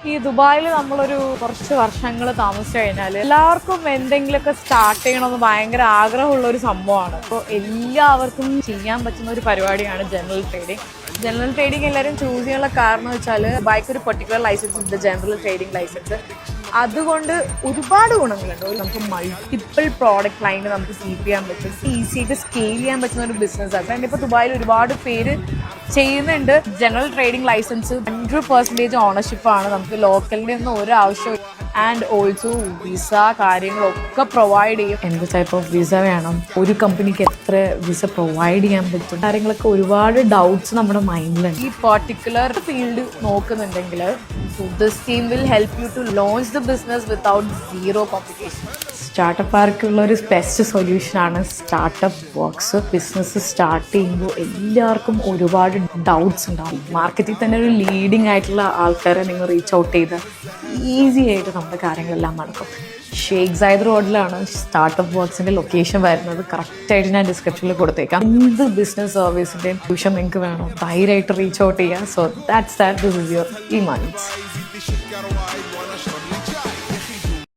ഈ ദുബായിൽ നമ്മളൊരു കുറച്ച് വർഷങ്ങൾ താമസിച്ചു കഴിഞ്ഞാൽ എല്ലാവർക്കും എന്തെങ്കിലുമൊക്കെ സ്റ്റാർട്ട് ചെയ്യണമെന്ന് ഭയങ്കര ആഗ്രഹമുള്ള ഒരു സംഭവമാണ്. അപ്പോൾ എല്ലാവർക്കും ചെയ്യാൻ പറ്റുന്ന ഒരു പരിപാടിയാണ് ജനറൽ ട്രേഡിംഗ്. ജനറൽ ട്രേഡിംഗ് എല്ലാവരും ചൂസ് ചെയ്യാനുള്ള കാരണം വെച്ചാൽ ബൈക്ക് ഒരു പെർട്ടിക്കുലർ ലൈസൻസ് ഉണ്ട്, ജനറൽ ട്രേഡിംഗ് ലൈസൻസ്. അതുകൊണ്ട് ഒരുപാട് ഗുണങ്ങളുണ്ട്. നമുക്ക് മൾട്ടിപ്പിൾ പ്രോഡക്റ്റ് ലൈൻ നമുക്ക് സീപ്പ് ചെയ്യാൻ പറ്റും, ഈസിയായിട്ട് സ്കെയിൽ ചെയ്യാൻ പറ്റുന്ന ഒരു ബിസിനസ്സാണ്. ഇപ്പോൾ ദുബായിൽ ഒരുപാട് പേര് ചെയ്യുന്നുണ്ട്. ജനറൽ ട്രേഡിംഗ് ലൈസൻസ് 100% ഓണർഷിപ്പാണ്. നമുക്ക് ലോക്കലിൻ്റെ ഒന്നും ഒരു ആവശ്യമില്ല. ആൻഡ് ഓൾസോ വിസ കാര്യങ്ങളൊക്കെ പ്രൊവൈഡ് ചെയ്യും. എന്ത് ടൈപ്പ് ഓഫ് വിസ വേണം, ഒരു കമ്പനിക്ക് എത്ര വിസ പ്രൊവൈഡ് ചെയ്യാൻ പറ്റും, കാര്യങ്ങളൊക്കെ ഒരുപാട് ഡൗട്ട്സ് നമ്മുടെ മൈൻഡിലുണ്ട്. ഈ പർട്ടിക്കുലർ ഫീൽഡ് നോക്കുന്നുണ്ടെങ്കിൽ this team will help you to launch the business without zero complication. Startup ആർക്കുള്ള ഒരു ബെസ്റ്റ് സൊല്യൂഷനാണ് സ്റ്റാർട്ടപ്പ് വർക്ക്സ്. ബിസിനസ് സ്റ്റാർട്ട് ചെയ്യുമ്പോൾ എല്ലാവർക്കും ഒരുപാട് ഡൗട്ട്സ് ഉണ്ടാവും. മാർക്കറ്റിൽ തന്നെ ഒരു ലീഡിങ് ആയിട്ടുള്ള ആൾക്കാരെ നിങ്ങൾ റീച്ച് ഔട്ട് ചെയ്ത് ഈസി ആയിട്ട് നമ്മുടെ കാര്യങ്ങളെല്ലാം നടക്കും. ഷെയ്ഖ് സായിദ് റോഡിലാണ് സ്റ്റാർട്ടപ്പ് വർക്ക്സിൻ്റെ ലൊക്കേഷൻ വരുന്നത്. കറക്റ്റായിട്ട് ഞാൻ ഡിസ്ക്രിപ്ഷനിൽ കൊടുത്തേക്കാം. എന്ത് ബിസിനസ് സർവീസിൻ്റെയും ട്യൂഷൻ നിങ്ങൾക്ക് വേണം, ധൈര്യമായിട്ട് റീച്ച് ഔട്ട് ചെയ്യാം. So this is your ഇമാൻസ്.